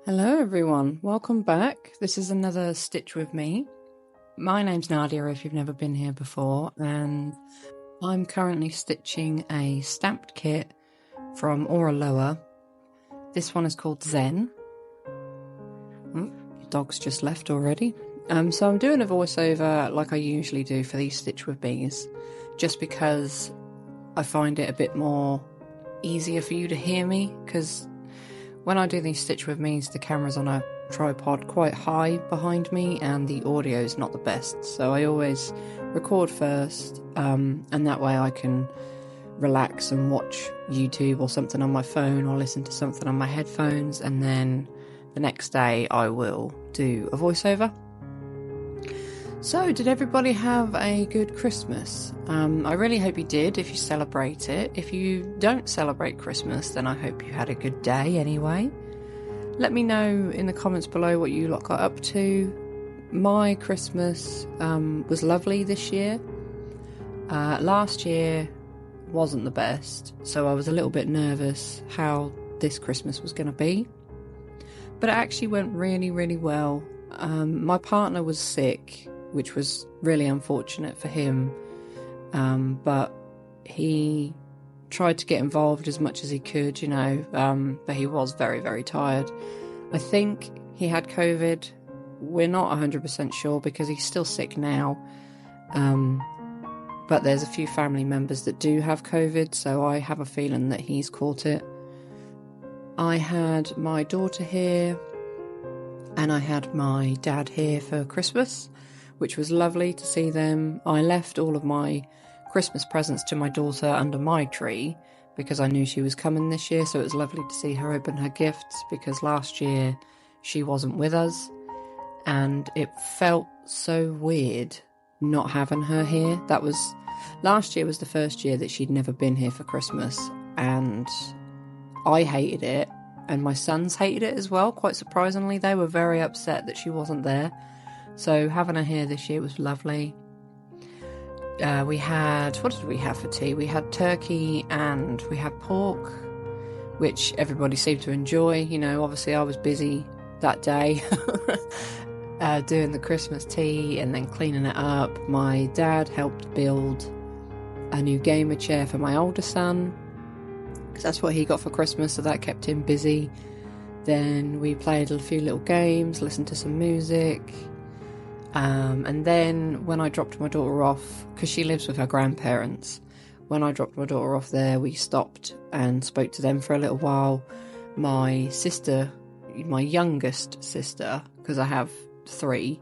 Hello everyone, welcome back. This is another Stitch with Me. My name's Nadia if you've never been here before, and I'm currently stitching a stamped kit from Oraloa. This one is called Zen. Oh, your dog's just left already. So I'm doing a voiceover like I usually do for these Stitch with Me's, just because I find it a bit more easier for you to hear me, because when I do these Stitch with Me's, the camera's on a tripod quite high behind me and the audio's not the best. So I always record first, and that way I can relax and watch YouTube or something on my phone or listen to something on my headphones, and then the next day I will do a voiceover. So, did everybody have a good Christmas? I really hope you did, if you celebrate it. If you don't celebrate Christmas, then I hope you had a good day anyway. Let me know in the comments below what you lot got up to. My Christmas was lovely this year. Last year wasn't the best, so I was a little bit nervous how this Christmas was going to be. But it actually went really, really well. My partner was sick, which was really unfortunate for him, but he tried to get involved as much as he could, you know, but he was very, very tired. I think he had COVID. We're not 100% sure because he's still sick now, but there's a few family members that do have COVID, so I have a feeling that he's caught it. I had my daughter here and I had my dad here for Christmas, which was lovely to see them. I left all of my Christmas presents to my daughter under my tree because I knew she was coming this year, so it was lovely to see her open her gifts, because last year she wasn't with us and it felt so weird not having her here. Last year was the first year that she'd never been here for Christmas, and I hated it and my sons hated it as well. Quite surprisingly, they were very upset that she wasn't there. So having her here this year was lovely. What did we have for tea? We had turkey and we had pork, which everybody seemed to enjoy. You know, obviously I was busy that day doing the Christmas tea and then cleaning it up. My dad helped build a new gamer chair for my older son, because that's what he got for Christmas, so that kept him busy. Then we played a few little games, listened to some music. And then when I dropped my daughter off, because she lives with her grandparents, when I dropped my daughter off there, we stopped and spoke to them for a little while. My sister, my youngest sister, because I have 3,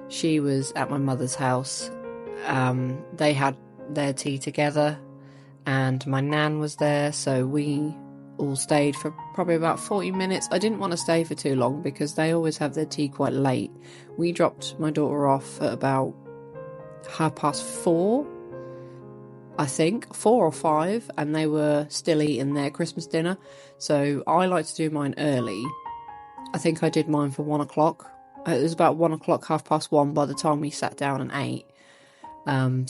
she was at my mother's house. They had their tea together and my nan was there, so we all stayed for probably about 40 minutes. I didn't want to stay for too long because they always have their tea quite late. We dropped my daughter off at about 4:30, I think, 4 or 5, and they were still eating their Christmas dinner. So I like to do mine early. I think I did mine for 1 o'clock. It was about 1 o'clock, 1:30 by the time we sat down and ate.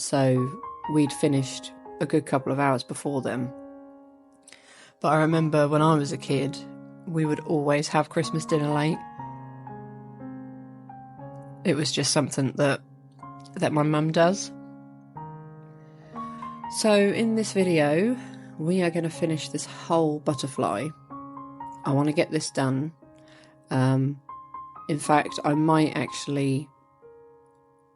So we'd finished a good couple of hours before them. But I remember when I was a kid, we would always have Christmas dinner late. It was just something that my mum does. So in this video, we are going to finish this whole butterfly. I want to get this done. In fact, I might actually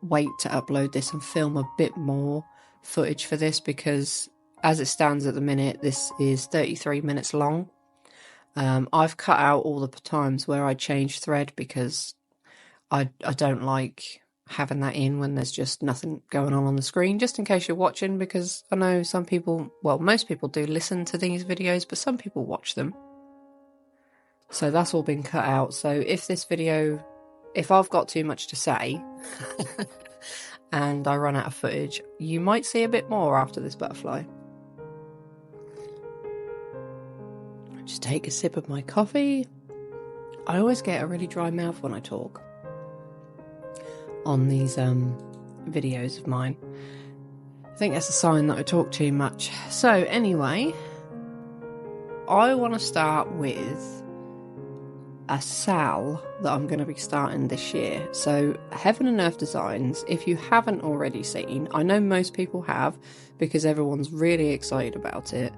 wait to upload this and film a bit more footage for this, because as it stands at the minute, this is 33 minutes long. I've cut out all the times where I change thread because I don't like having that in when there's just nothing going on the screen, just in case you're watching, because I know some people, well, most people do listen to these videos, but some people watch them. So that's all been cut out. So if I've got too much to say and I run out of footage, you might see a bit more after this butterfly. Just take a sip of my coffee. I always get a really dry mouth when I talk on these videos of mine. I think that's a sign that I talk too much. So anyway, I want to start with a sal that I'm going to be starting this year. So Heaven and Earth Designs, if you haven't already seen, I know most people have because everyone's really excited about it.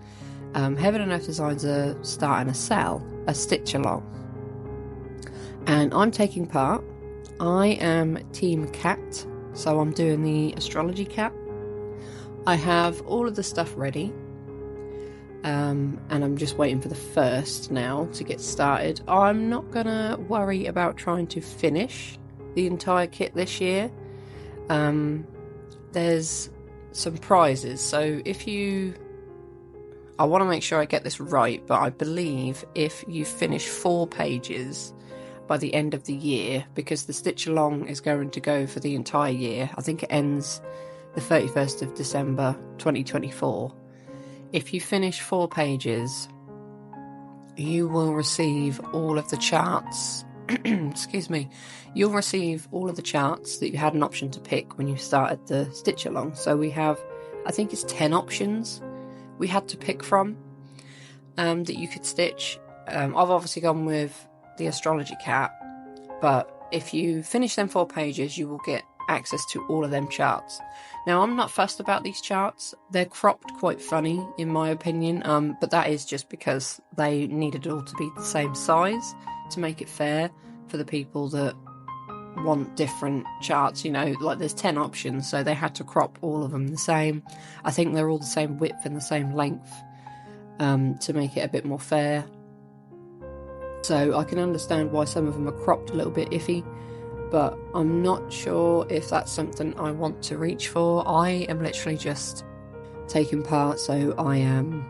Heaven and Earth Designs are starting a sal, a stitch along, and I'm taking part. I am Team Cat, so I'm doing the astrology cat. I have all of the stuff ready. And I'm just waiting for the first now to get started. I'm not gonna worry about trying to finish the entire kit this year. There's some prizes, so I want to make sure I get this right, but I believe if you finish 4 pages by the end of the year, because the stitch along is going to go for the entire year, I think it ends the 31st of December 2024. If you finish 4 pages, you will receive all of the charts. Excuse me. You'll receive all of the charts that you had an option to pick when you started the stitch along. So we have, I think it's 10 options we had to pick from that you could stitch. I've obviously gone with the astrology cat, but if you finish them 4 pages, you will get access to all of them charts. Now, I'm not fussed about these charts. They're cropped quite funny in my opinion, but that is just because they needed it all to be the same size to make it fair for the people that want different charts. You know, like there's 10 options, so they had to crop all of them the same. I think they're all the same width and the same length to make it a bit more fair. So I can understand why some of them are cropped a little bit iffy, but I'm not sure if that's something I want to reach for. I am literally just taking part, so I am,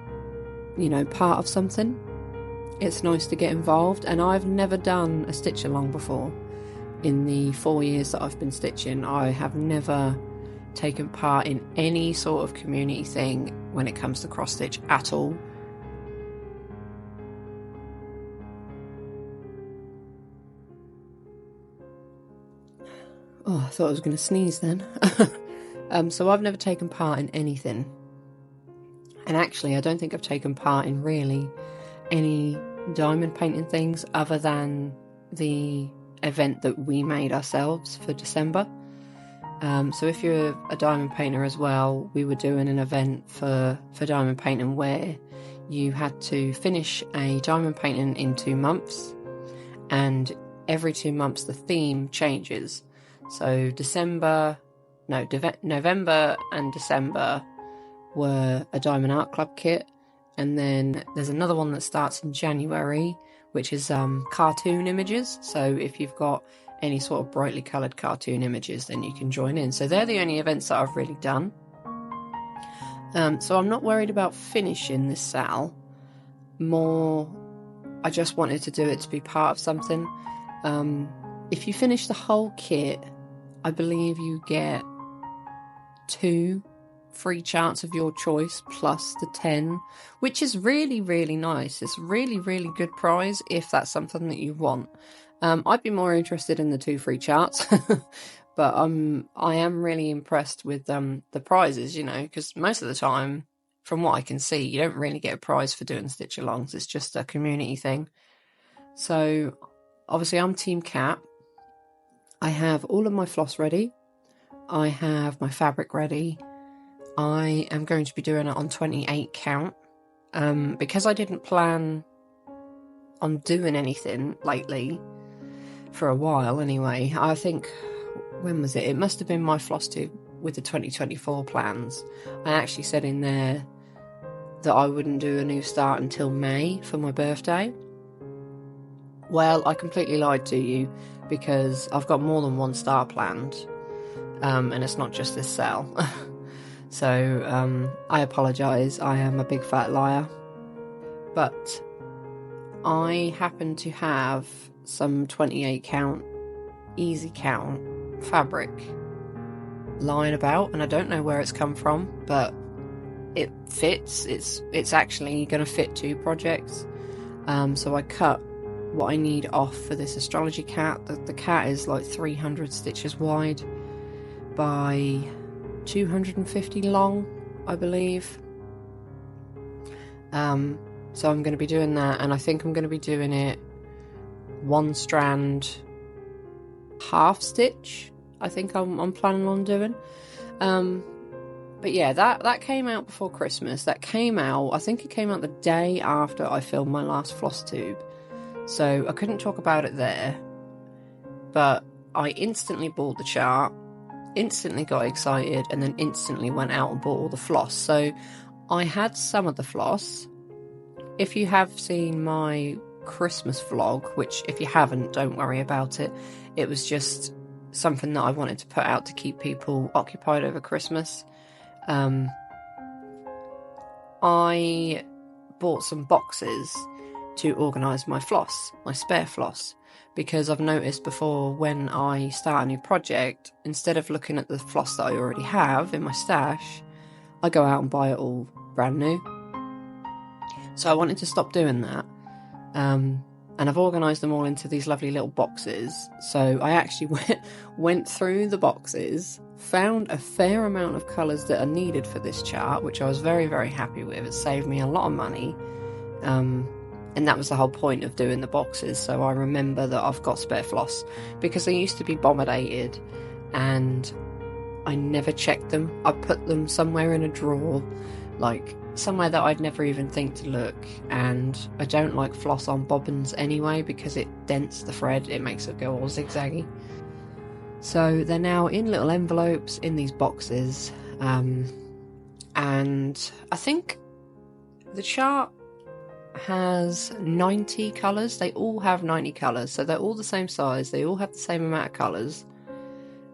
you know, part of something. It's nice to get involved, and I've never done a stitch along before. In the 4 years that I've been stitching, I have never taken part in any sort of community thing when it comes to cross stitch at all. Oh, I thought I was going to sneeze then. So I've never taken part in anything. And actually, I don't think I've taken part in really any diamond painting things other than the event that we made ourselves for December. So if you're a diamond painter as well, we were doing an event for diamond painting where you had to finish a diamond painting in 2 months. And every 2 months, the theme changes. So November and December were a Diamond Art Club kit, and then there's another one that starts in January, which is cartoon images. So if you've got any sort of brightly coloured cartoon images, then you can join in. So they're the only events that I've really done. So I'm not worried about finishing this sal. More, I just wanted to do it to be part of something. If you finish the whole kit, I believe you get 2 free charts of your choice plus the 10, which is really, really nice. It's a really, really good prize if that's something that you want. I'd be more interested in the 2 free charts, but I am really impressed with the prizes, you know, because most of the time, from what I can see, you don't really get a prize for doing stitch alongs. It's just a community thing. So obviously I'm Team Cat. I have all of my floss ready. I have my fabric ready. I am going to be doing it on 28 count. Because I didn't plan on doing anything lately, for a while anyway. I think, when was it? It must have been my floss tube with the 2024 plans. I actually said in there that I wouldn't do a new start until May for my birthday. Well, I completely lied to you, because I've got more than one start planned, and it's not just this sale. So I apologise, I am a big fat liar. But I happen to have some 28 count, easy count fabric lying about, and I don't know where it's come from, but it fits. It's actually going to fit 2 projects. So I cut what I need off for this astrology cat. The cat is like 300 stitches wide by 250 long, I believe. So I'm going to be doing that, and I think I'm going to be doing it 1 strand half stitch, I think I'm planning on doing. But yeah, that came out before Christmas. That came out, I think it came out the day after I filmed my last floss tube. So I couldn't talk about it there. But I instantly bought the chart, instantly got excited, and then instantly went out and bought all the floss. So I had some of the floss. If you have seen my Christmas vlog, which if you haven't, don't worry about it. It was just something that I wanted to put out to keep people occupied over Christmas. I bought some boxes to organise my floss, my spare floss, because I've noticed before when I start a new project, instead of looking at the floss that I already have in my stash, I go out and buy it all brand new. So I wanted to stop doing that. And I've organised them all into these lovely little boxes. So I actually went through the boxes, found a fair amount of colours that are needed for this chart, which I was very, very happy with. It saved me a lot of money. And that was the whole point of doing the boxes. So I remember that I've got spare floss, because they used to be bombardated and I never checked them. I put them somewhere in a drawer, like somewhere that I'd never even think to look. And I don't like floss on bobbins anyway, because it dents the thread, it makes it go all zigzaggy. So they're now in little envelopes in these boxes, and I think the chart has 90 colours. They all have 90 colours, so they're all the same size, they all have the same amount of colours,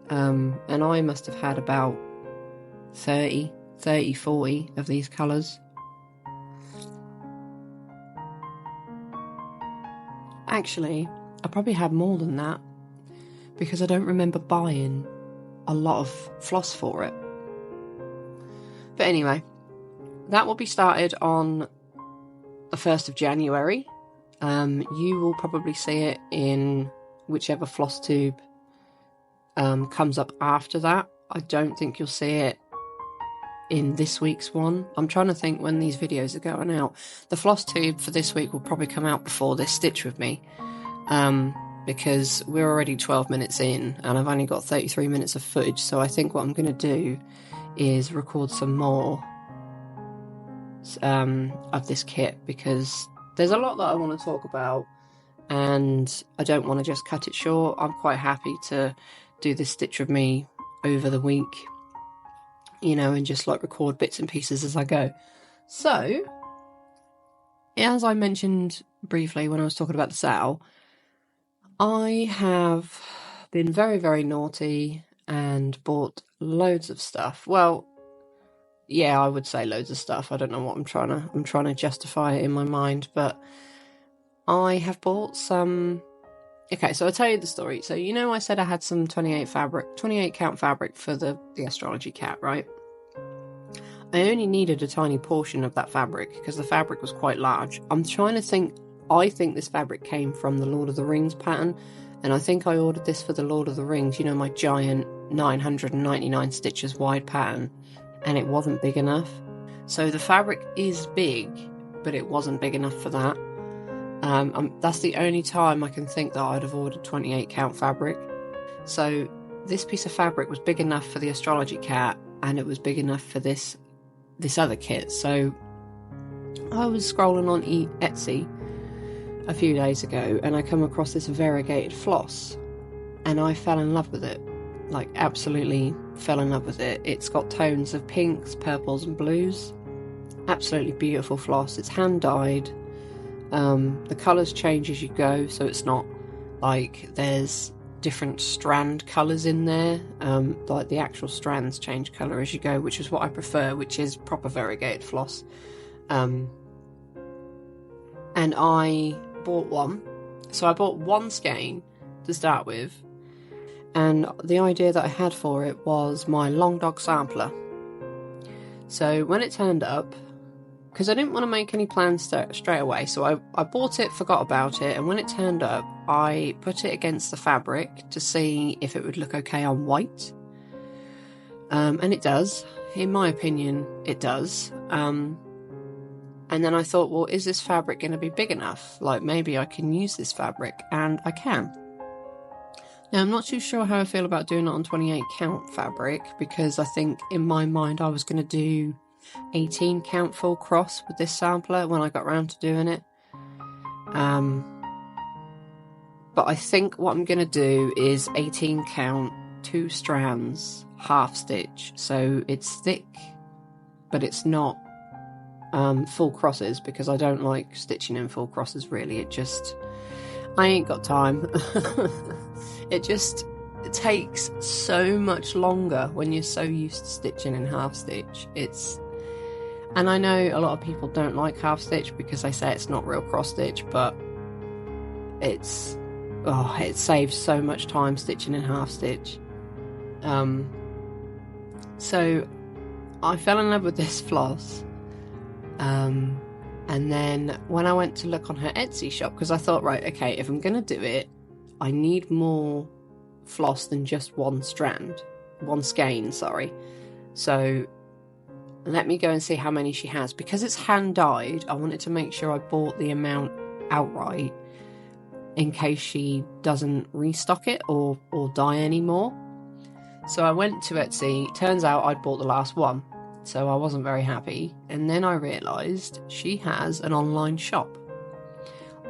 and I must have had about 40 of these colours. Actually, I probably had more than that, because I don't remember buying a lot of floss for it. But anyway, that will be started on the 1st of January. You will probably see it in whichever floss tube comes up after that. I don't think you'll see it in this week's one. I'm trying to think when these videos are going out. The floss tube for this week will probably come out before this Stitch With Me, because we're already 12 minutes in and I've only got 33 minutes of footage. So I think what I'm going to do is record some more of this kit, because there's a lot that I want to talk about and I don't want to just cut it short. I'm quite happy to do this Stitch With Me over the week, you know, and just like record bits and pieces as I go. So, as I mentioned briefly when I was talking about the sale, I have been very, very naughty and bought loads of stuff. Well, yeah, I would say loads of stuff. I don't know what I'm trying to justify it in my mind, but I have bought some. Okay, so I'll tell you the story. So, you know, I said I had some 28 count fabric for the astrology cat, right? I only needed a tiny portion of that fabric because the fabric was quite large. I'm trying to think. I think this fabric came from the Lord of the Rings pattern, and I think I ordered this for the Lord of the Rings, you know, my giant 999 stitches wide pattern, and it wasn't big enough. So the fabric is big, but it wasn't big enough for that. That's the only time I can think that I'd have ordered 28 count fabric. So this piece of fabric was big enough for the astrology cat, and it was big enough for this other kit. So I was scrolling on Etsy a few days ago and I come across this variegated floss and I fell in love with it. Like, absolutely fell in love with it. It's got tones of pinks, purples and blues. Absolutely beautiful floss. It's hand dyed. The colours change as you go, so it's not like there's different strand colours in there. Like the actual strands change colour as you go, which is what I prefer, which is proper variegated floss. And I bought one. So I bought one skein to start with, and the idea that I had for it was my long dog sampler. So when it turned up, because I didn't want to make any plans straight away, so I bought it, forgot about it, and when it turned up, I put it against the fabric to see if it would look okay on white. And it does. In my opinion, it does. And then I thought, well, is this fabric going to be big enough? Like, maybe I can use this fabric, and I can. Now, I'm not too sure how I feel about doing it on 28 count fabric, because I think in my mind I was going to do 18 count full cross with this sampler when I got around to doing it. But I think what I'm going to do is 18 count, 2 strands, half stitch. So it's thick, but it's not full crosses, because I don't like stitching in full crosses really. I ain't got time. It takes so much longer when you're so used to stitching in half stitch. And I know a lot of people don't like half stitch because they say it's not real cross stitch, but it saves so much time stitching in half stitch. So I fell in love with this floss. And then when I went to look on her Etsy shop, because I thought, right, okay, if I'm going to do it, I need more floss than just one skein, sorry. So let me go and see how many she has. Because it's hand dyed, I wanted to make sure I bought the amount outright in case she doesn't restock it or dye anymore. So I went to Etsy. Turns out I'd bought the last one, so I wasn't very happy. And then I realised she has an online shop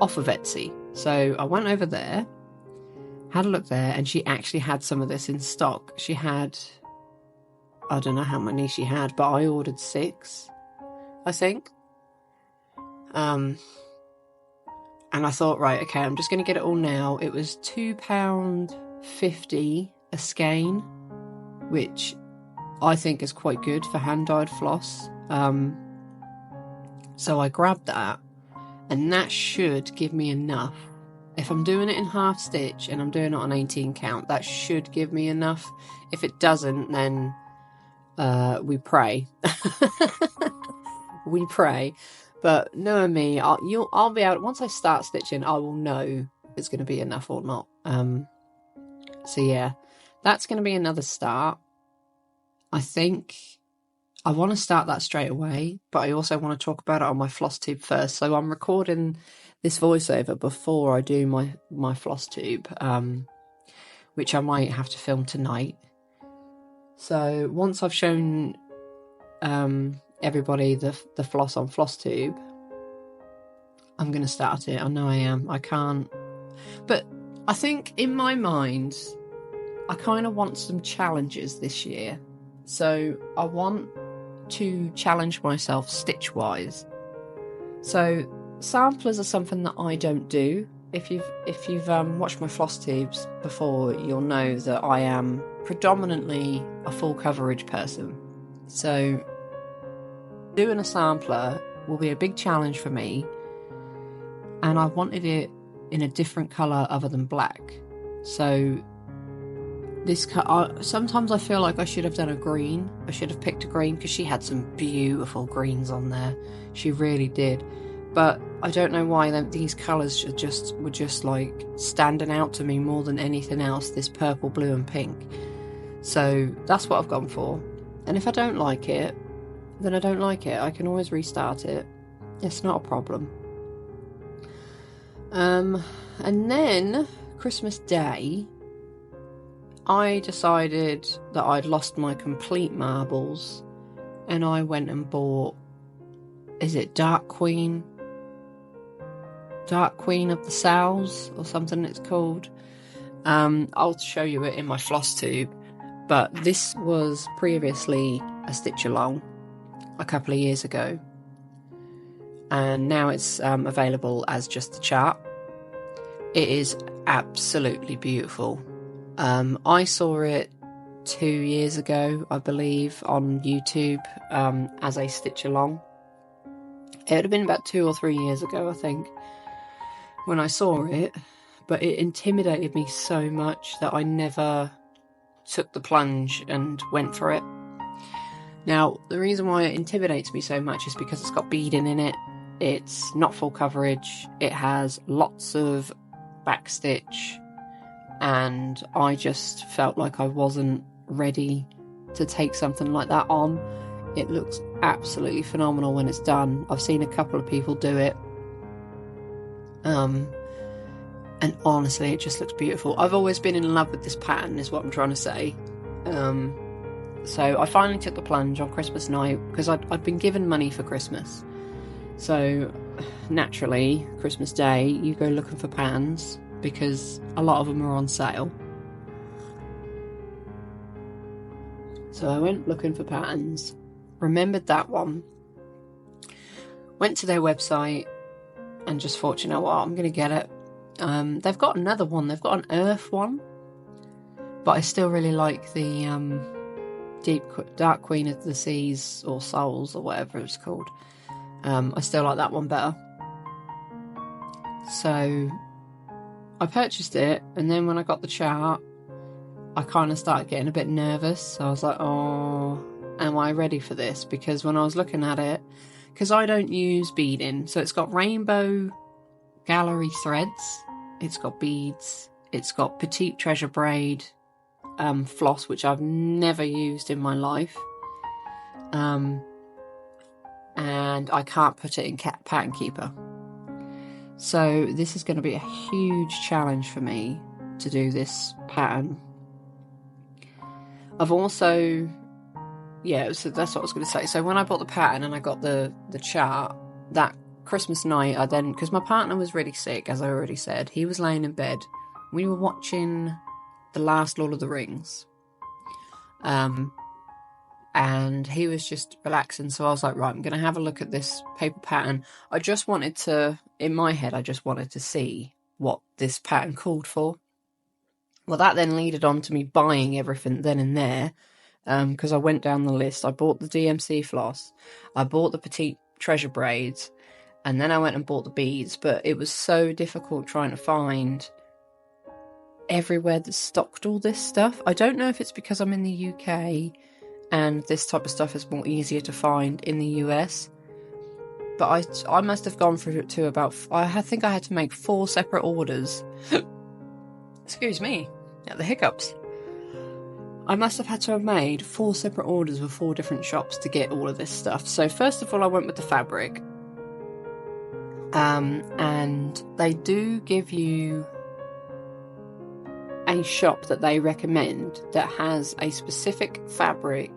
off of Etsy. So I went over there, had a look there, and she actually had some of this in stock. She had, I don't know how many she had, but I ordered 6, I think. And I thought, right, okay, I'm just going to get it all now. It was £2.50 a skein, which I think is quite good for hand-dyed floss. So I grabbed that, and that should give me enough. If I'm doing it in half stitch and I'm doing it on 18 count, that should give me enough. If it doesn't, then we pray. We pray. But knowing me, I'll be able, once I start stitching, I will know if it's going to be enough or not. So yeah, that's going to be another start. I think I want to start that straight away, but I also want to talk about it on my floss tube first. So I'm recording this voiceover before I do my floss tube, which I might have to film tonight. So once I've shown everybody the floss on floss tube, I'm going to start it. I know I am. I can't. But I think in my mind, I kind of want some challenges this year. So I want to challenge myself stitch-wise. So samplers are something that I don't do. If you've watched my floss tubes before, you'll know that I am predominantly a full coverage person. So doing a sampler will be a big challenge for me, and I wanted it in a different colour other than black. So sometimes I feel like I should have done a green. I should have picked a green, because she had some beautiful greens on there. She really did. But I don't know why these colours were just like standing out to me more than anything else, this purple, blue and pink. So that's what I've gone for. And if I don't like it, then I don't like it. I can always restart it. It's not a problem. And then Christmas Day, I decided that I'd lost my complete marbles, and I went and bought, is it Dark Queen of the Sows or something it's called. I'll show you it in my floss tube, but this was previously a stitch along a couple of years ago, and now it's available as just the chart. It is absolutely beautiful. I saw it 2 years ago, I believe, on YouTube as a stitch along. It would have been about 2 or 3 years ago, I think, when I saw it, but it intimidated me so much that I never took the plunge and went for it. Now, the reason why it intimidates me so much is because it's got beading in it. It's not full coverage. It has lots of back stitch, and I just felt like I wasn't ready to take something like that on. It looks absolutely phenomenal when it's done. I've seen a couple of people do it. And honestly, it just looks beautiful. I've always been in love with this pattern, is what I'm trying to say. So I finally took the plunge on Christmas night, because I'd been given money for Christmas. So naturally, Christmas Day, you go looking for patterns, because a lot of them are on sale. So I went looking for patterns, remembered that one, went to their website, and just thought, you know what, I'm going to get it. They've got another one, they've got an earth one, but I still really like the Dark Queen of the Seas, or Souls, or whatever it's called. I still like that one better. So I purchased it, and then when I got the chart, I kind of started getting a bit nervous. So I was like, oh, am I ready for this? Because when I was looking at it, because I don't use beading, so it's got rainbow gallery threads, it's got beads, it's got petite treasure braid floss, which I've never used in my life, and I can't put it in Pattern Keeper. So this is going to be a huge challenge for me to do this pattern. I've also, yeah, so that's what I was going to say. So when I bought the pattern and I got the chart, that Christmas night, I then, because my partner was really sick, as I already said, he was laying in bed. We were watching the last Lord of the Rings, and he was just relaxing. So I was like, right, I'm going to have a look at this paper pattern. I just wanted to, in my head, I just wanted to see what this pattern called for. Well, that then led on to me buying everything then and there, because I went down the list. I bought the DMC floss, I bought the petite treasure braids, and then I went and bought the beads. But it was so difficult trying to find everywhere that stocked all this stuff. I don't know if it's because I'm in the UK and this type of stuff is more easier to find in the US, but I must have gone through it to about, I think I had to make 4 separate orders. Excuse me, the hiccups. I must have had to have made 4 separate orders with 4 different shops to get all of this stuff. So first of all, I went with the fabric, and they do give you a shop that they recommend that has a specific fabric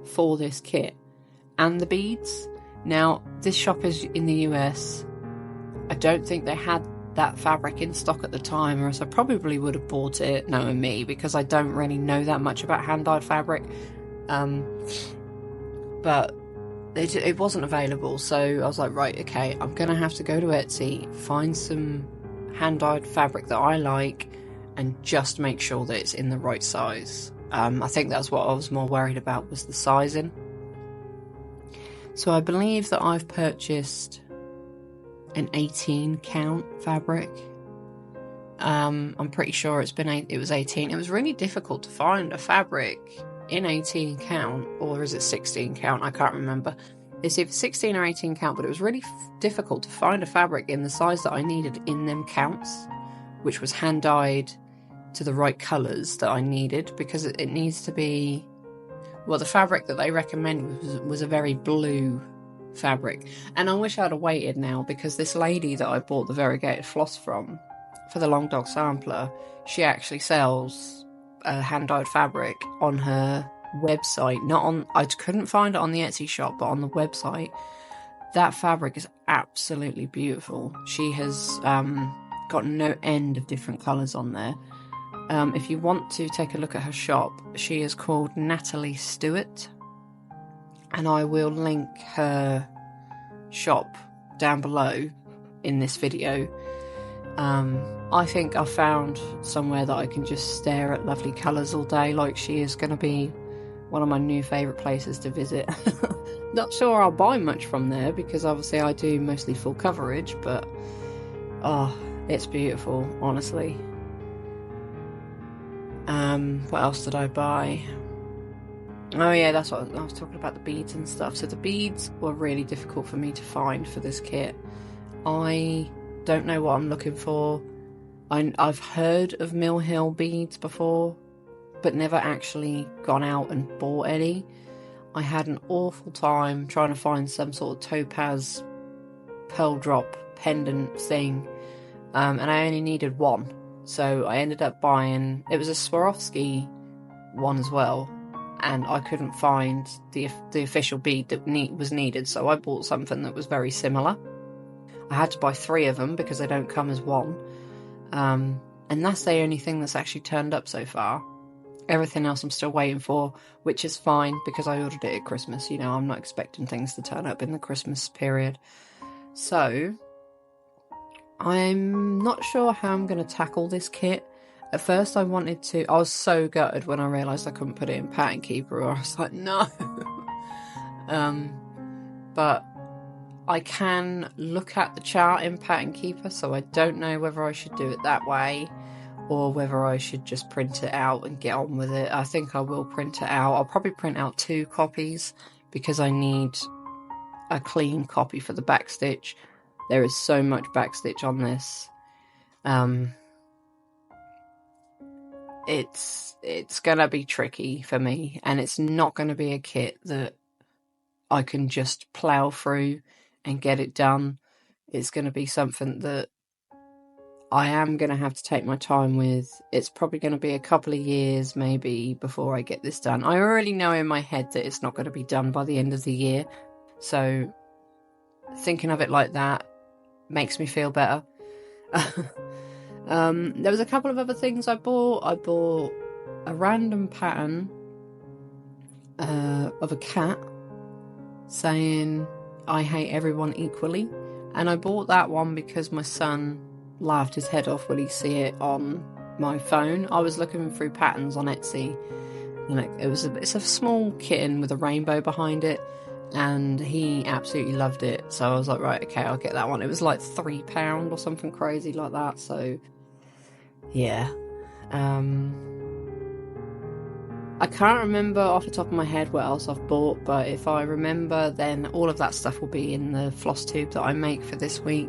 for this kit and the beads. Now, this shop is in the US. I don't think they had that fabric in stock at the time, or else I probably would have bought it, knowing me, because I don't really know that much about hand-dyed fabric. But it wasn't available, so I was like, right, okay, I'm gonna have to go to Etsy, find some hand-dyed fabric that I like, and just make sure that it's in the right size. I think that's what I was more worried about, was the sizing. So I believe that I've purchased an 18 count fabric. I'm pretty sure it was 18. It was really difficult to find a fabric in 18 count, or is it 16 count? I can't remember. It's either 16 or 18 count, but it was really difficult to find a fabric in the size that I needed in them counts, which was hand dyed to the right colours that I needed, because it needs to be, well, the fabric that they recommended was a very blue fabric. And I wish I'd have waited now, because this lady that I bought the variegated floss from for the Long Dog Sampler, she actually sells hand-dyed fabric on her website. I couldn't find it on the Etsy shop, but on the website. That fabric is absolutely beautiful. She has got no end of different colours on there. If you want to take a look at her shop, she is called Natalie Stewart, and I will link her shop down below in this video. I think I found somewhere that I can just stare at lovely colours all day. Like, she is going to be one of my new favourite places to visit. Not sure I'll buy much from there, because obviously I do mostly full coverage, but oh, it's beautiful, honestly. What else did I buy? Oh yeah, that's what I was talking about, the beads and stuff. So the beads were really difficult for me to find for this kit. I don't know what I'm looking for. I've heard of Mill Hill beads before, but never actually gone out and bought any. I had an awful time trying to find some sort of topaz pearl drop pendant thing, and I only needed one. So I ended up buying, it was a Swarovski one as well, and I couldn't find the official bead that was needed, so I bought something that was very similar. I had to buy 3 of them because they don't come as one, and that's the only thing that's actually turned up so far. Everything else I'm still waiting for, which is fine because I ordered it at Christmas. You know, I'm not expecting things to turn up in the Christmas period. So I'm not sure how I'm going to tackle this kit. At first I was so gutted when I realised I couldn't put it in Pattern Keeper. I was like, no. But I can look at the chart in Pattern Keeper, so I don't know whether I should do it that way or whether I should just print it out and get on with it. I think I will print it out. I'll probably print out 2 copies because I need a clean copy for the backstitch. There is so much backstitch on this. It's gonna be tricky for me, and it's not gonna be a kit that I can just plow through and get it done. It's gonna be something that I am gonna have to take my time with. It's probably gonna be a couple of years maybe before I get this done. I already know in my head that it's not gonna be done by the end of the year, so thinking of it like that makes me feel better. There was a couple of other things I bought. I bought a random pattern of a cat saying I hate everyone equally, and I bought that one because my son laughed his head off when he see it on my phone. I was looking through patterns on Etsy, and it's a small kitten with a rainbow behind it, and he absolutely loved it. So I was like, right, okay, I'll get that one. It was like £3 or something crazy like that. So yeah, I can't remember off the top of my head what else I've bought, but if I remember, then all of that stuff will be in the floss tube that I make for this week.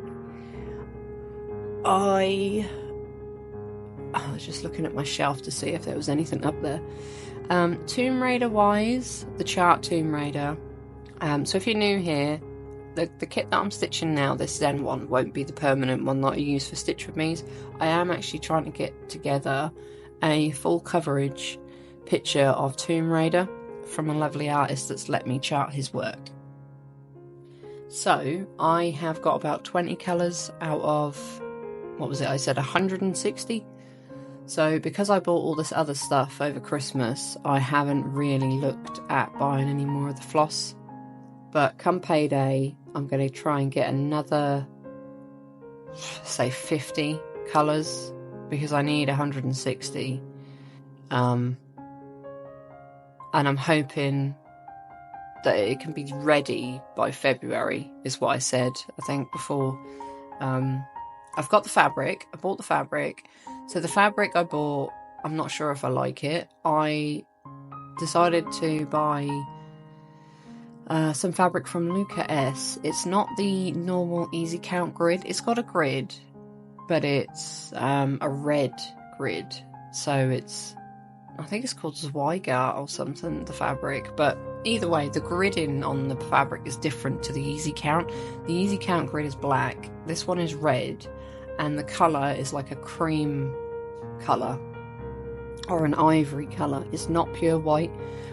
I was just looking at my shelf to see if there was anything up there. Tomb Raider wise, the chart Tomb Raider. So if you're new here, the kit that I'm stitching now, this Zen one, won't be the permanent one that I use for Stitch With Me's. I am actually trying to get together a full coverage picture of Tomb Raider from a lovely artist that's let me chart his work. So I have got about 20 colours out of, what was it, I said 160? So because I bought all this other stuff over Christmas, I haven't really looked at buying any more of the floss. But come payday, I'm going to try and get another, say 50 colours, because I need 160. And I'm hoping that it can be ready by February, is what I said, I think, before. I've got the fabric. I bought the fabric. So the fabric I bought, I'm not sure if I like it. I decided to buy some fabric from Luca S. It's not the normal easy count grid. It's got a grid, but it's a red grid. So it's, I think it's called Zweigart or something, the fabric. But either way, the gridding on the fabric is different to the easy count. The easy count grid is black. This one is red. And the colour is like a cream colour or an ivory colour. It's not pure white,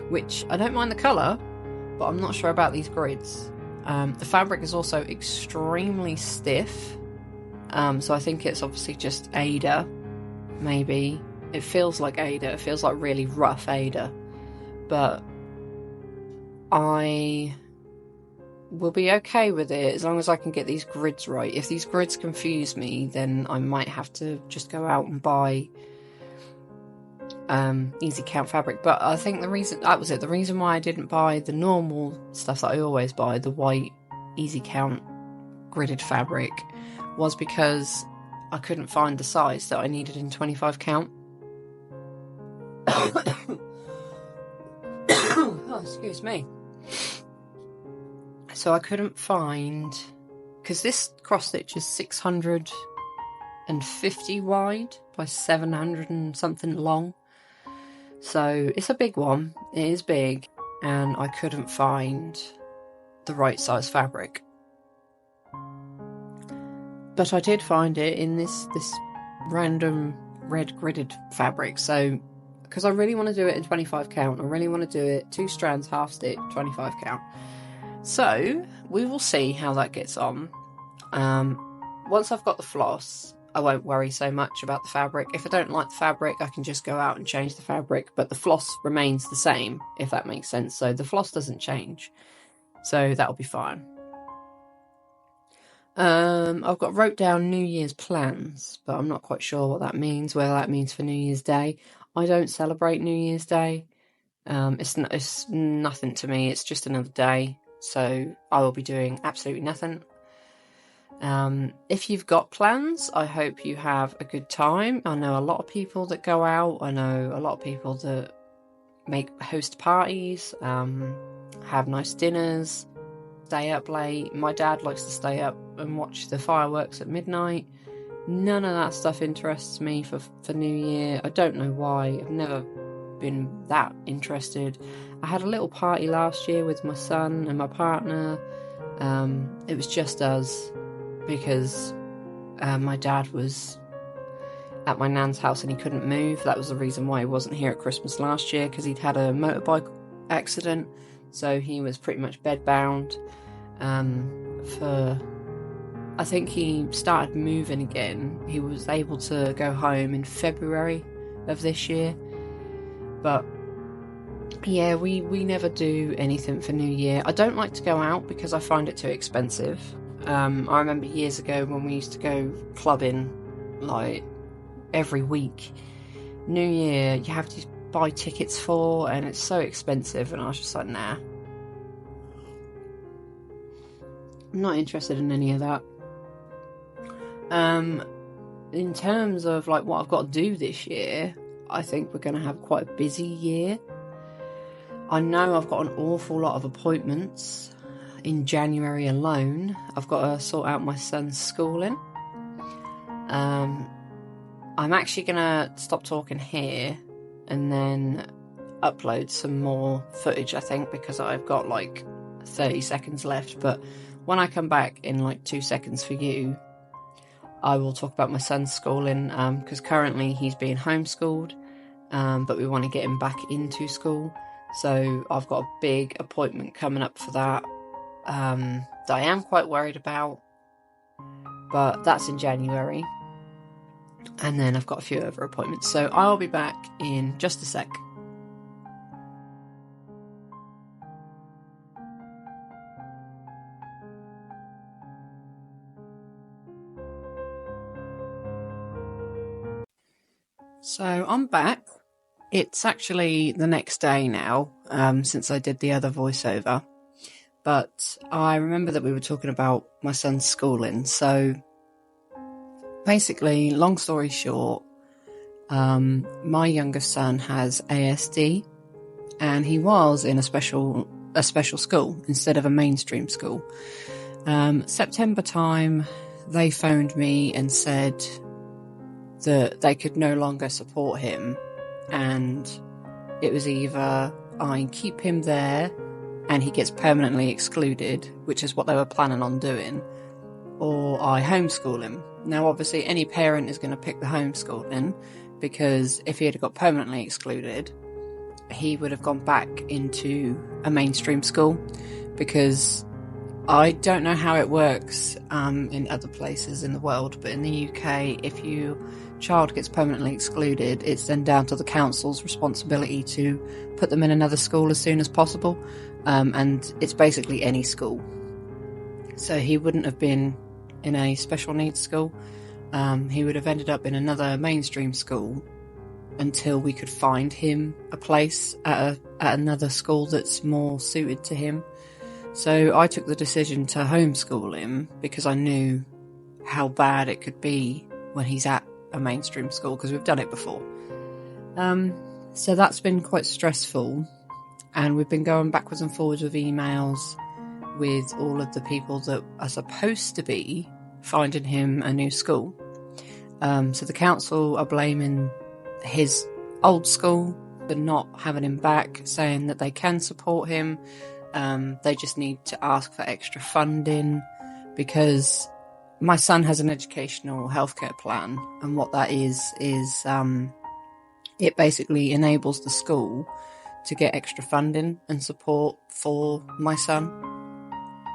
which I don't mind the colour, but I'm not sure about these grids. The fabric is also extremely stiff, so I think it's obviously just Aida, maybe. It feels like Aida, it feels like really rough Aida, but I will be okay with it as long as I can get these grids right. If these grids confuse me, then I might have to just go out and buy easy count fabric. But I think the reason why I didn't buy the normal stuff that I always buy, the white easy count gridded fabric, was because I couldn't find the size that I needed in 25 count. Oh, excuse me. So I couldn't find, because this cross stitch is 650 wide by 700 and something long. So it's a big one. It is big, and I couldn't find the right size fabric. But I did find it in this random red gridded fabric. So, because I really want to do it in 25 count, I really want to do it 2 strands, half stitch, 25 count. So we will see how that gets on. Once I've got the floss, I won't worry so much about the fabric. If I don't like the fabric, I can just go out and change the fabric, but the floss remains the same, if that makes sense. So the floss doesn't change, so that'll be fine. I've got wrote down New Year's plans, but I'm not quite sure what that means, whether that means for New Year's Day. I don't celebrate New Year's Day. It's nothing to me. It's just another day, so I will be doing absolutely nothing. If you've got plans, I hope you have a good time. I know a lot of people that go out. I know a lot of people that host parties, have nice dinners, stay up late. My dad likes to stay up and watch the fireworks at midnight. None of that stuff interests me for New Year. I don't know why. I've never been that interested. I had a little party last year with my son and my partner. It was just us, because my dad was at my nan's house and he couldn't move. That was the reason why he wasn't here at Christmas last year, because he'd had a motorbike accident, so he was pretty much bedbound. I think he started moving again. He was able to go home in February of this year, but yeah, we never do anything for New Year. I don't like to go out because I find it too expensive. I remember years ago when we used to go clubbing like every week. New Year you have to buy tickets for, and it's so expensive, and I was just like, nah, I'm not interested in any of that. In terms of like what I've got to do this year, I think we're going to have quite a busy year. I know I've got an awful lot of appointments in January alone. I've got to sort out my son's schooling. I'm actually going to stop talking here and then upload some more footage, I think, because I've got like 30 seconds left. But when I come back in like 2 seconds for you, I will talk about my son's schooling, because currently he's being homeschooled, but we want to get him back into school. So I've got a big appointment coming up for that, that I am quite worried about, but that's in January. And then I've got a few other appointments, so I'll be back in just a sec. So I'm back. It's actually the next day now, since I did the other voiceover. But I remember that we were talking about my son's schooling. So basically, long story short, my youngest son has ASD, and he was in a special school instead of a mainstream school. September time, they phoned me and said that they could no longer support him, and it was either I keep him there and he gets permanently excluded, which is what they were planning on doing, or I homeschool him. Now obviously any parent is going to pick the homeschooling, because if he had got permanently excluded, he would have gone back into a mainstream school, because I don't know how it works in other places in the world, but in the UK, if your child gets permanently excluded, it's then down to the council's responsibility to put them in another school as soon as possible, and it's basically any school. So he wouldn't have been in a special needs school. He would have ended up in another mainstream school until we could find him a place at another school that's more suited to him. So I took the decision to homeschool him because I knew how bad it could be when he's at a mainstream school, because we've done it before. So that's been quite stressful, and we've been going backwards and forwards with emails with all of the people that are supposed to be finding him a new school. So the council are blaming his old school, they're not having him back, saying that they can support him. They just need to ask for extra funding, because my son has an educational healthcare plan, and what that is it basically enables the school to get extra funding and support for my son.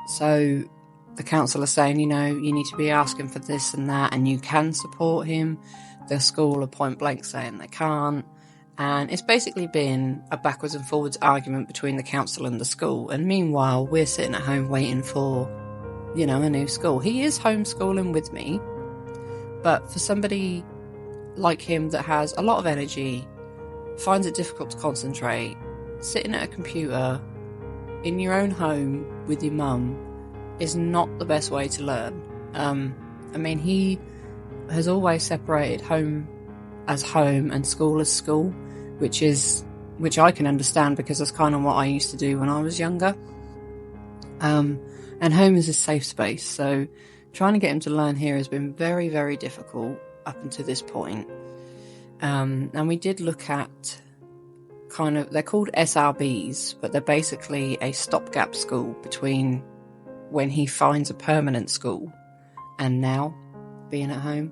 So the council are saying, you need to be asking for this and that, and you can support him. The school are point blank saying they can't. And it's basically been a backwards and forwards argument between the council and the school. And meanwhile, we're sitting at home waiting for, a new school. He is homeschooling with me, but for somebody like him that has a lot of energy, finds it difficult to concentrate, sitting at a computer in your own home with your mum is not the best way to learn. He has always separated home as home and school as school, which I can understand, because that's kind of what I used to do when I was younger. And home is a safe space, so trying to get him to learn here has been very, very difficult up until this point. And we did look at they're called SRBs, but they're basically a stopgap school between when he finds a permanent school and now being at home.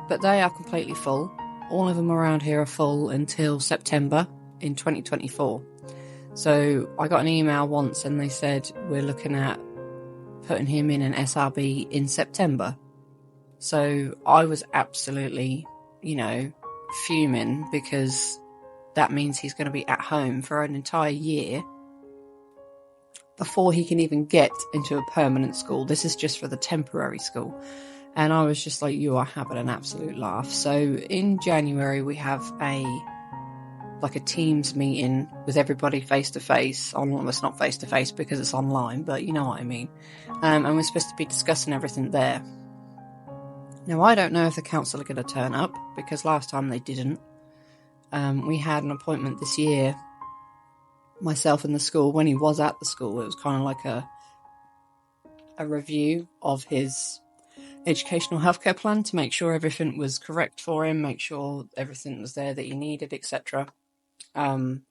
But they are completely full. All of them around here are full until September in 2024. So I got an email once and they said, we're looking at putting him in an SRB in September. So I was absolutely, fuming, because that means he's going to be at home for an entire year before he can even get into a permanent school. This is just for the temporary school. And I was just like, you are having an absolute laugh. So in January, we have a Teams meeting with everybody face to face. Well, it's not face to face because it's online, but you know what I mean. And we're supposed to be discussing everything there. Now, I don't know if the council are going to turn up, because last time they didn't. We had an appointment this year, myself and the school. When he was at the school, it was kind of like a review of his educational healthcare plan to make sure everything was correct for him, make sure everything was there that he needed, etc. And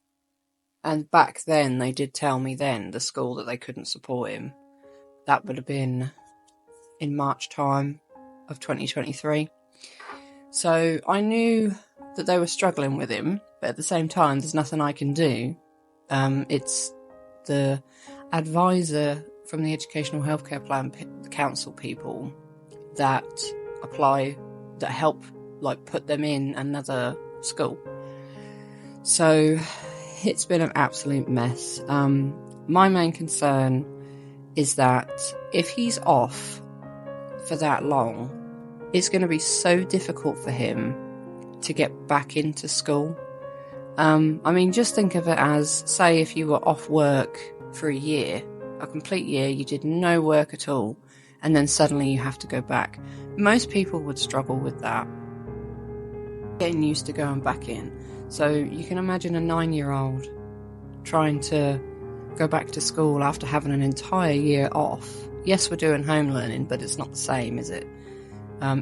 back then, they did tell me the school, that they couldn't support him. That would have been in March time of 2023. So I knew that they were struggling with him, but at the same time, there's nothing I can do. It's the advisor from the Educational Healthcare Plan Council people that help put them in another school. So it's been an absolute mess. My main concern is that if he's off for that long, it's going to be so difficult for him to get back into school. Just think of it as, say, if you were off work for a complete year, you did no work at all, and then suddenly you have to go back. Most people would struggle with that, getting used to going back in. So you can imagine a 9-year-old trying to go back to school after having an entire year off. Yes, we're doing home learning, but it's not the same, is it? I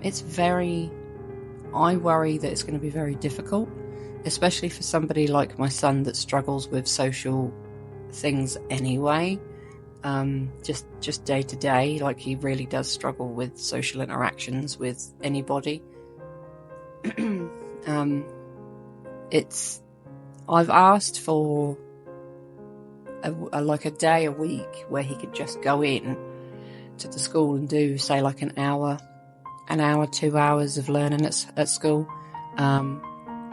worry that it's going to be very difficult, especially for somebody like my son that struggles with social things anyway. Just day to day, he really does struggle with social interactions with anybody. I've asked for a day a week where he could just go in to the school and do, say, an hour, 2 hours of learning at school.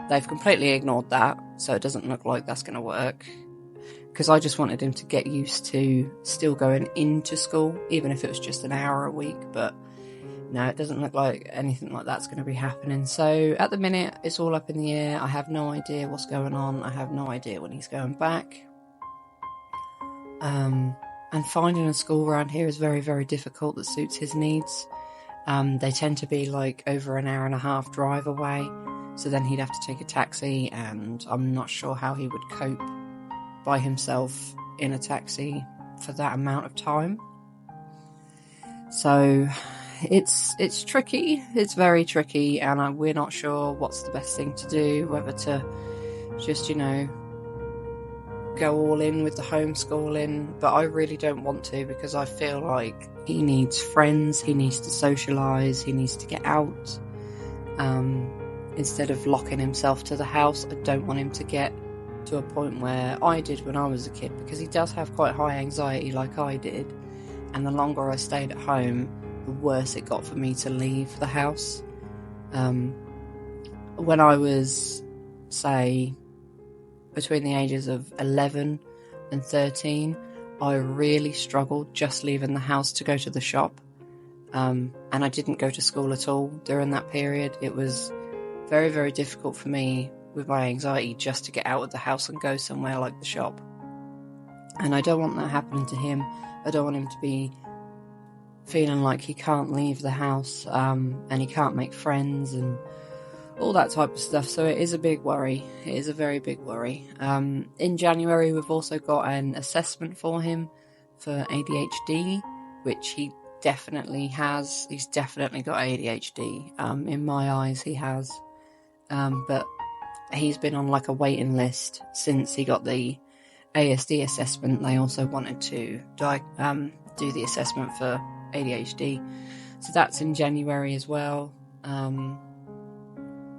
They've completely ignored that, so it doesn't look like that's going to work, because I just wanted him to get used to still going into school, even if it was just an hour a week. But no, it doesn't look like anything like that's going to be happening. So at the minute, it's all up in the air. I have no idea what's going on. I have no idea when he's going back. And finding a school around here is very, very difficult that suits his needs. They tend to be over an hour and a half drive away, so then he'd have to take a taxi, and I'm not sure how he would cope by himself in a taxi for that amount of time. So it's tricky. It's very tricky, and we're not sure what's the best thing to do, whether to just, go all in with the homeschooling, but I really don't want to, because I feel like he needs friends, he needs to socialise, he needs to get out. Instead of locking himself to the house, I don't want him to get to a point where I did when I was a kid, because he does have quite high anxiety like I did, and the longer I stayed at home, the worse it got for me to leave the house. When I was, say, between the ages of 11 and 13, I really struggled just leaving the house to go to the shop. And I didn't go to school at all during that period. It was very, very difficult for me with my anxiety just to get out of the house and go somewhere like the shop. And I don't want that happening to him. I don't want him to be feeling like he can't leave the house, and he can't make friends and all that type of stuff. So it is a big worry. It is a very big worry. In January, we've also got an assessment for him for ADHD, which he definitely has. He's definitely got ADHD. In my eyes, he has. But he's been on like a waiting list since he got the ASD assessment. They also wanted to do the assessment for ADHD. So that's in January as well.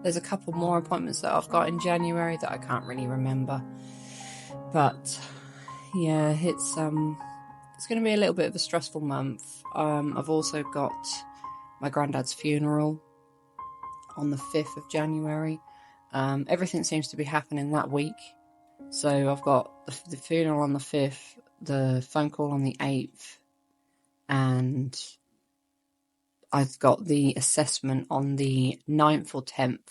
There's a couple more appointments that I've got in January that I can't really remember. But yeah, it's going to be a little bit of a stressful month. I've also got my granddad's funeral on the 5th of January. Everything seems to be happening that week. So I've got the funeral on the 5th, the phone call on the 8th, and I've got the assessment on the 9th or 10th.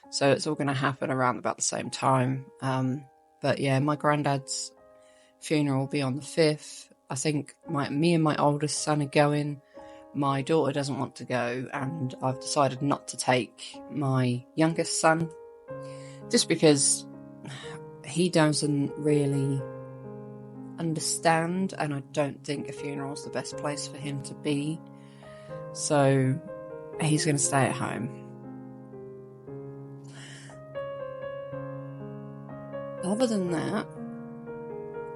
So it's all going to happen around about the same time. But yeah, my granddad's funeral will be on the 5th. I think me and my oldest son are going. My daughter doesn't want to go, and I've decided not to take my youngest son, just because he doesn't really understand, and I don't think a funeral is the best place for him to be. So he's going to stay at home. Other than that,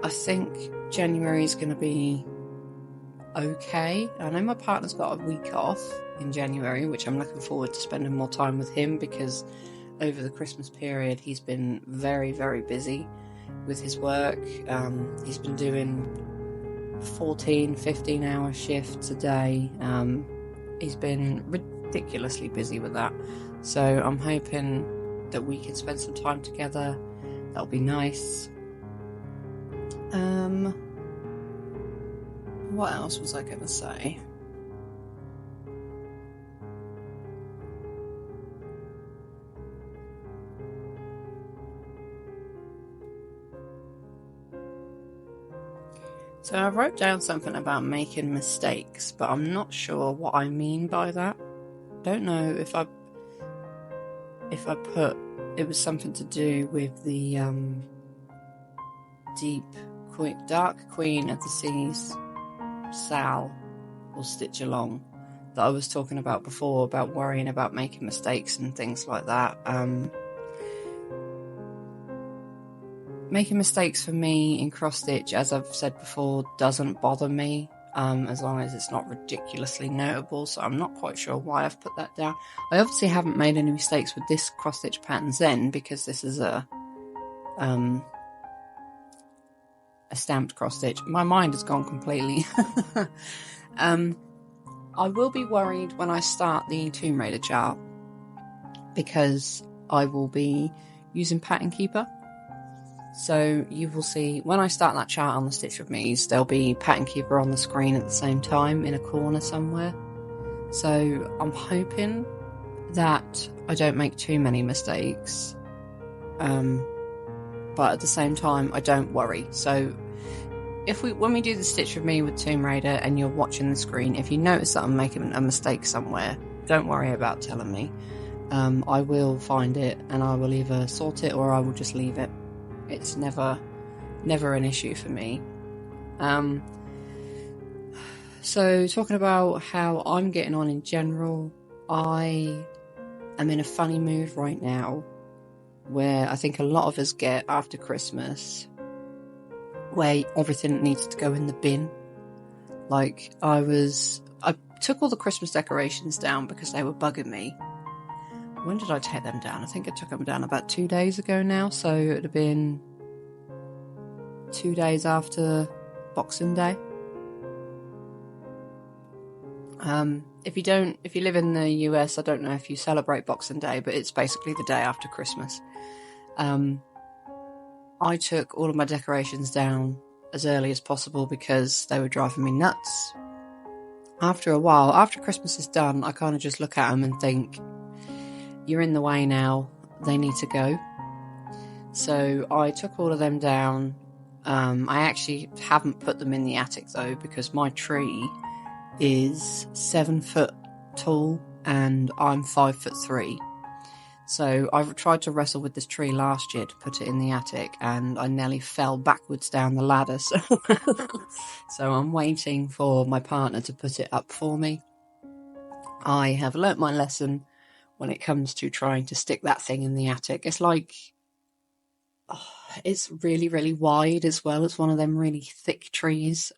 I think January is going to be okay. I know my partner's got a week off in January, which I'm looking forward to spending more time with him, because over the Christmas period he's been very, very busy with his work. He's been doing 14, 15-hour shifts a day. He's been ridiculously busy with that. So I'm hoping that we can spend some time together. That'll be nice. What else was I going to say? So I wrote down something about making mistakes, but I'm not sure what I mean by that. Don't know if I put it was something to do with the Dark Queen of the Seas, Sal, or Stitch Along, that I was talking about before, about worrying about making mistakes and things like that. Making mistakes for me in cross stitch, as I've said before, doesn't bother me, as long as it's not ridiculously notable. So I'm not quite sure why I've put that down. I obviously haven't made any mistakes with this cross stitch pattern then, because this is a stamped cross stitch. My mind has gone completely. I will be worried when I start the Tomb Raider chart, because I will be using Pattern Keeper. So you will see when I start that chart on the Stitch with Me's, there'll be Pattern Keeper on the screen at the same time in a corner somewhere. So I'm hoping that I don't make too many mistakes, but at the same time I don't worry. So when we do the Stitch with Me with Tomb Raider and you're watching the screen, if you notice that I'm making a mistake somewhere, don't worry about telling me. I will find it and I will either sort it or I will just leave it. It's never an issue for me. So talking about how I'm getting on in general, I am in a funny mood right now. where I think a lot of us get after Christmas, where everything needs to go in the bin. Like, I took all the Christmas decorations down because they were bugging me. When did I take them down? I think I took them down about 2 days ago now, so it would have been 2 days after Boxing Day. If you live in the US, I don't know if you celebrate Boxing Day, but it's basically the day after Christmas. I took all of my decorations down as early as possible because they were driving me nuts. After a while, after Christmas is done, I kind of just look at them and think, you're in the way now, they need to go. So I took all of them down. I actually haven't put them in the attic though, because my tree is 7 foot tall and I'm 5'3". So I tried to wrestle with this tree last year to put it in the attic, and I nearly fell backwards down the ladder. So I'm waiting for my partner to put it up for me. I have learnt my lesson when it comes to trying to stick that thing in the attic. It's like, it's really, really wide as well. It's one of them really thick trees.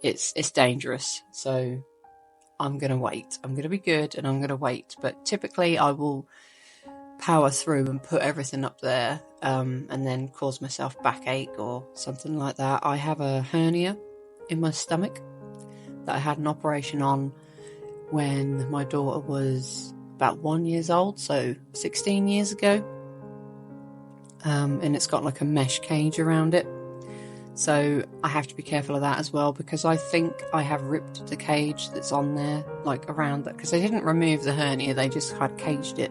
It's dangerous. So I'm going to wait. I'm going to be good and I'm going to wait. But typically I will power through and put everything up there, and then cause myself backache or something like that. I have a hernia in my stomach that I had an operation on when my daughter was about 1 year old, so 16 years ago. And it's got like a mesh cage around it. So I have to be careful of that as well, because I think I have ripped the cage that's on there, like around that, because they didn't remove the hernia, they just had caged it.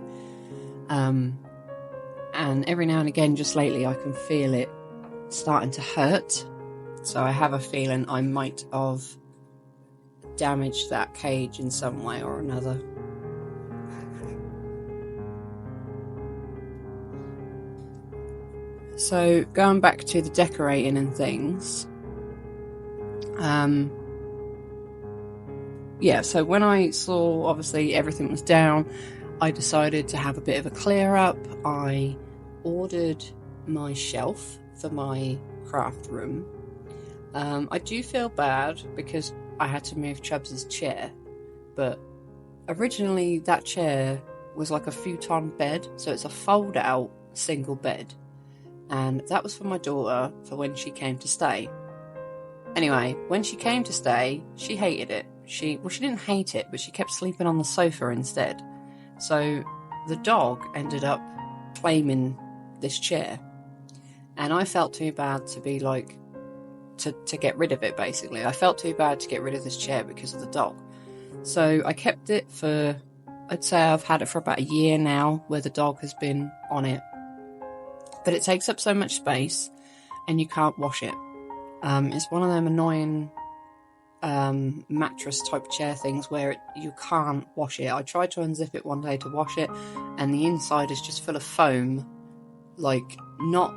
And every now and again, just lately, I can feel it starting to hurt. So I have a feeling I might have damaged that cage in some way or another. So going back to the decorating and things, so when I saw obviously everything was down, I decided to have a bit of a clear up. I ordered my shelf for my craft room. I do feel bad because I had to move Chubbs's chair, but originally that chair was like a futon bed, so it's a fold out single bed. And that was for my daughter for when she came to stay. Anyway, when she came to stay, she hated it. She didn't hate it, but she kept sleeping on the sofa instead. So the dog ended up claiming this chair. And I felt too bad to be like, to get rid of it, basically. I felt too bad to get rid of this chair because of the dog. So I kept it for, I'd say I've had it for about a year now, where the dog has been on it. But it takes up so much space and you can't wash it. It's one of them annoying mattress type chair things where you can't wash it. I tried to unzip it one day to wash it, and the inside is just full of foam, like not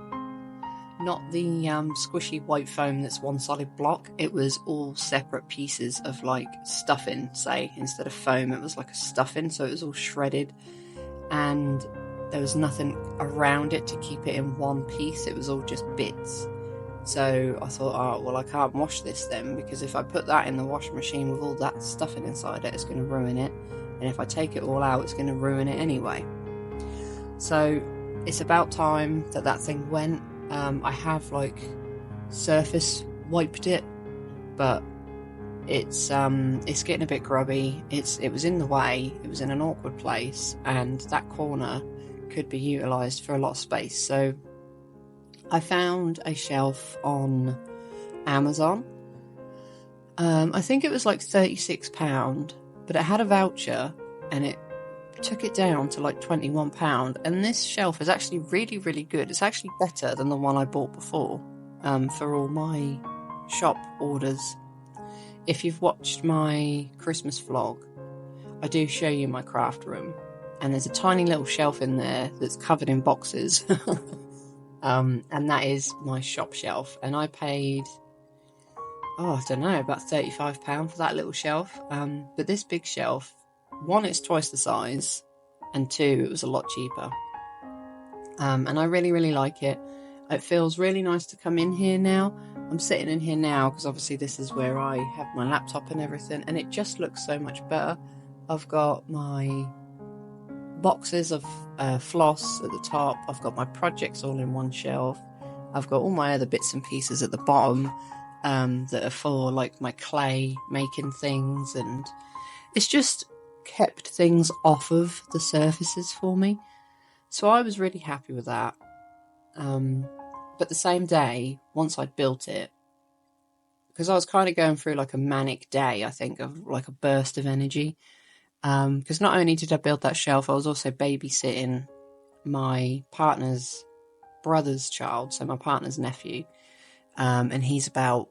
the squishy white foam that's one solid block. It was all separate pieces of like stuffing, say, instead of foam. It was like a stuffing, so it was all shredded, and there was nothing around it to keep it in one piece. It was all just bits. So I thought, oh, well, I can't wash this then, because if I put that in the washing machine with all that stuffing inside it, it's going to ruin it. And if I take it all out, it's going to ruin it anyway. So it's about time that thing went. I have like surface wiped it, but it's getting a bit grubby. It was in the way. It was in an awkward place, and that corner could be utilised for a lot of space. So I found a shelf on Amazon. I think it was like £36, but it had a voucher and it took it down to like £21. And this shelf is actually really, really good. It's actually better than the one I bought before, for all my shop orders. If you've watched my Christmas vlog, I do show you my craft room, and there's a tiny little shelf in there that's covered in boxes. And that is my shop shelf, and I paid, I don't know, about £35 for that little shelf. But this big shelf, one, it's twice the size, and two, it was a lot cheaper. And I really, really like it. It feels really nice to come in here now. I'm sitting in here now because obviously this is where I have my laptop and everything, and it just looks so much better. I've got my boxes of floss at the top. I've got my projects all in one shelf. I've got all my other bits and pieces at the bottom that are for like my clay making things, and it's just kept things off of the surfaces for me. So I was really happy with that. But the same day, once I'd built it, because I was kind of going through like a manic day, I think, of like a burst of energy. Because not only did I build that shelf, I was also babysitting my partner's brother's child, so my partner's nephew. And he's about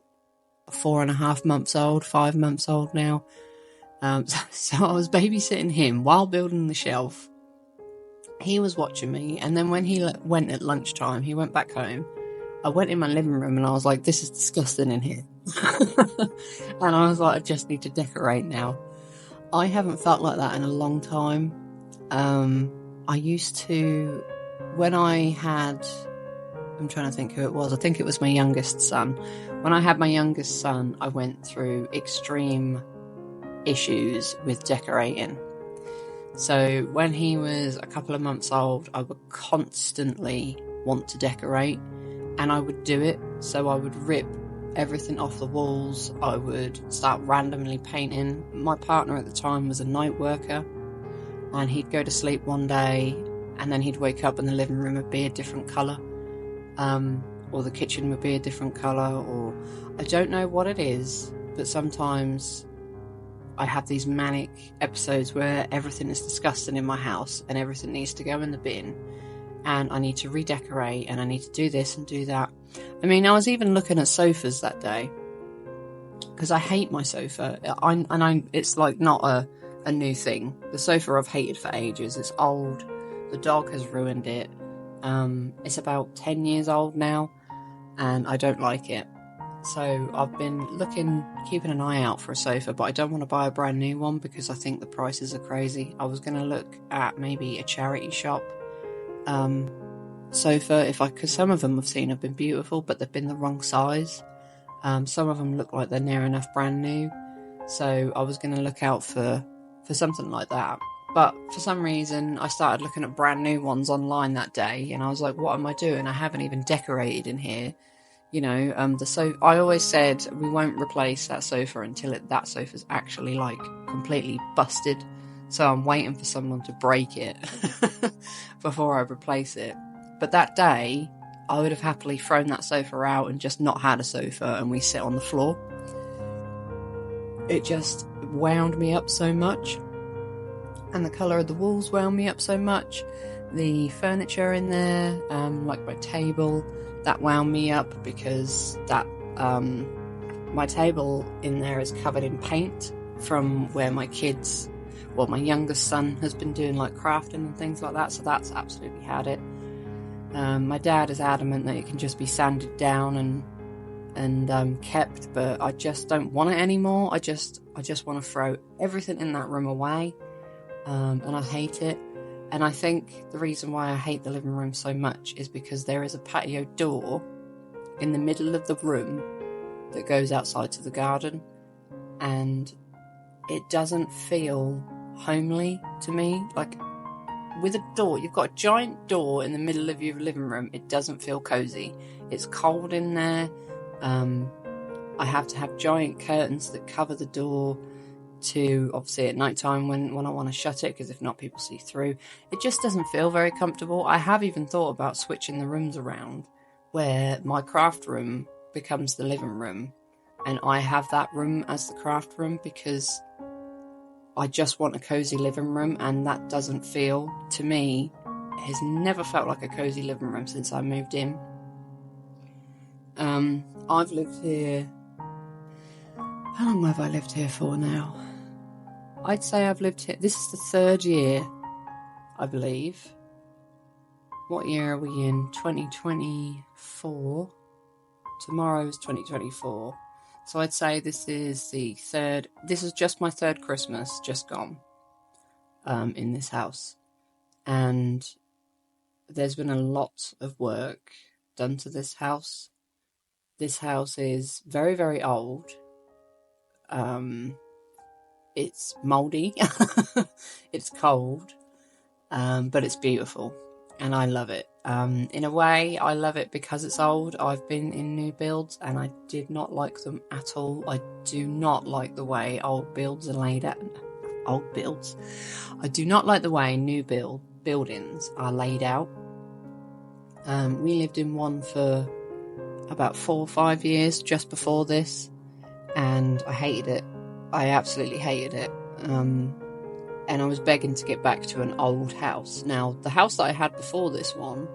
4.5 months old, 5 months old now. So I was babysitting him while building the shelf. He was watching me, and then when he went at lunchtime, he went back home. I went in my living room and I was like, this is disgusting in here. And I was like, I just need to decorate now. I haven't felt like that in a long time. I used to, when I had, I'm trying to think who it was. I think it was my youngest son. When I had my youngest son, I went through extreme issues with decorating. So when he was a couple of months old, I would constantly want to decorate, and I would do it. So I would rip everything off the walls. I would start randomly painting. My partner at the time was a night worker, and he'd go to sleep one day and then he'd wake up and the living room would be a different colour, or the kitchen would be a different colour, or I don't know what it is, but sometimes I have these manic episodes where everything is disgusting in my house and everything needs to go in the bin, and I need to redecorate and I need to do this and do that. I mean, I was even looking at sofas that day because I hate my sofa. It's like not a new thing. The sofa I've hated for ages. It's old. The dog has ruined it. It's about 10 years old now, and I don't like it. So I've been keeping an eye out for a sofa, but I don't want to buy a brand new one because I think the prices are crazy. I was going to look at maybe a charity shop sofa because some of them I've seen have been beautiful, but they've been the wrong size. Some of them look like they're near enough brand new. So I was going to look out for something like that. But for some reason, I started looking at brand new ones online that day, and I was like, what am I doing? I haven't even decorated in here. You know, I always said we won't replace that sofa until that sofa's actually like completely busted. So I'm waiting for someone to break it before I replace it. But that day, I would have happily thrown that sofa out and just not had a sofa and we sit on the floor. It just wound me up so much. And the colour of the walls wound me up so much. The furniture in there, like my table, that wound me up because my table in there is covered in paint from where my youngest son has been doing like crafting and things like that, so that's absolutely had it. My dad is adamant that it can just be sanded down and kept, but I just don't want it anymore. I just want to throw everything in that room away, and I hate it. And I think the reason why I hate the living room so much is because there is a patio door in the middle of the room that goes outside to the garden, and it doesn't feel homely to me. Like, with a door, you've got a giant door in the middle of your living room, it doesn't feel cozy. It's cold in there. I have to have giant curtains that cover the door to, obviously at night time when I want to shut it, because if not people see through. It just doesn't feel very comfortable. I have even thought about switching the rooms around where my craft room becomes the living room and I have that room as the craft room, because I just want a cozy living room, and that doesn't feel, to me, it has never felt like a cozy living room since I moved in. I've lived here, how long have I lived here for now? I'd say I've lived here, this is the 3rd year, I believe. What year are we in? 2024. Tomorrow's 2024. So I'd say this is just my 3rd Christmas, just gone, in this house. And there's been a lot of work done to this house. This house is very, very old. It's mouldy. It's cold, but it's beautiful, and I love it. In a way, I love it because it's old. I've been in new builds, and I did not like them at all. I do not like the way old builds are laid out. Old builds. I do not like the way new buildings are laid out. We lived in one for about 4 or 5 years just before this, and I hated it. I absolutely hated it. And I was begging to get back to an old house. Now, the house that I had before this one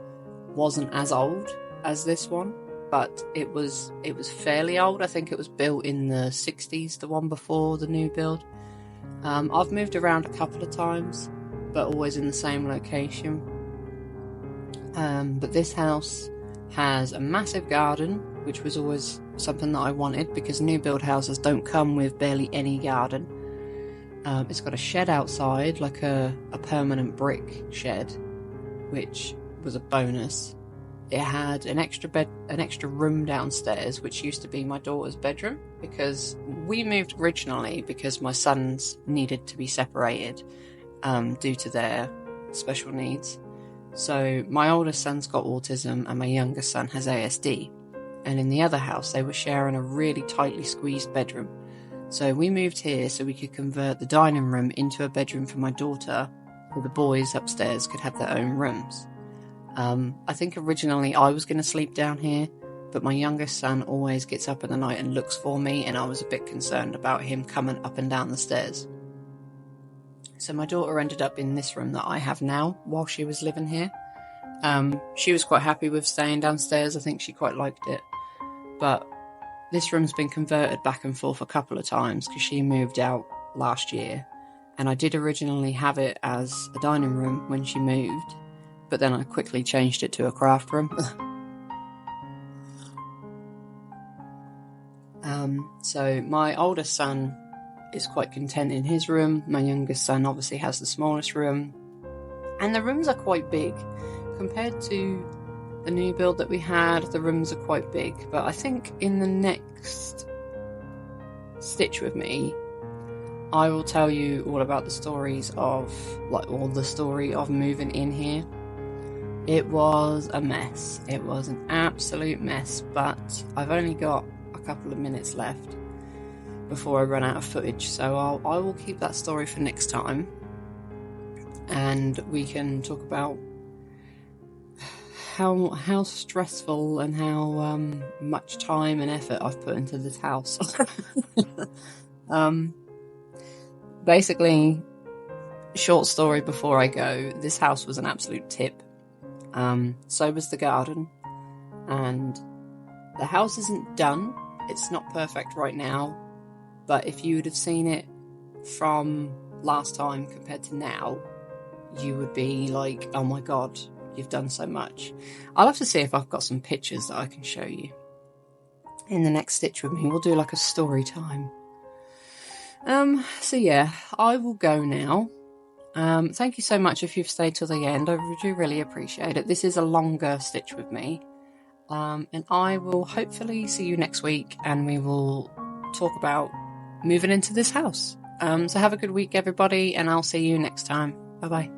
wasn't as old as this one, but it was fairly old. I think it was built in the 60s, the one before the new build. I've moved around a couple of times, but always in the same location. But this house has a massive garden, which was always something that I wanted, because new build houses don't come with barely any garden. It's got a shed outside, like a permanent brick shed, which was a bonus. It had an extra room downstairs, which used to be my daughter's bedroom, because we moved originally because my sons needed to be separated due to their special needs. So my oldest son's got autism and my youngest son has ASD. And in the other house, they were sharing a really tightly squeezed bedroom. So we moved here so we could convert the dining room into a bedroom for my daughter, so the boys upstairs could have their own rooms. I think originally I was going to sleep down here, but my youngest son always gets up in the night and looks for me, and I was a bit concerned about him coming up and down the stairs. So my daughter ended up in this room that I have now while she was living here. She was quite happy with staying downstairs. I think she quite liked it. But this room's been converted back and forth a couple of times because she moved out last year. And I did originally have it as a dining room when she moved, but then I quickly changed it to a craft room. So my oldest son is quite content in his room. My youngest son obviously has the smallest room. And the rooms are quite big. Compared to the new build that we had, the rooms are quite big. But I think in the next Stitch With Me, I will tell you all about the stories of, the story of moving in here. It was a mess. It was an absolute mess, but I've only got a couple of minutes left before I run out of footage, so I will keep that story for next time, and we can talk about how stressful and how much time and effort I've put into this house. Basically, short story before I go, this house was an absolute tip. So was the garden, and the house isn't done. It's not perfect right now, but if you would have seen it from last time compared to now, you would be like, oh my god, you've done so much. I'll have to see if I've got some pictures that I can show you in the next Stitch With Me. We'll do like a story time. So yeah, I will go now. Thank you so much if you've stayed till the end. I do really appreciate it. This is a longer Stitch With Me. And I will hopefully see you next week, and we will talk about moving into this house. So have a good week, everybody, and I'll see you next time. Bye bye.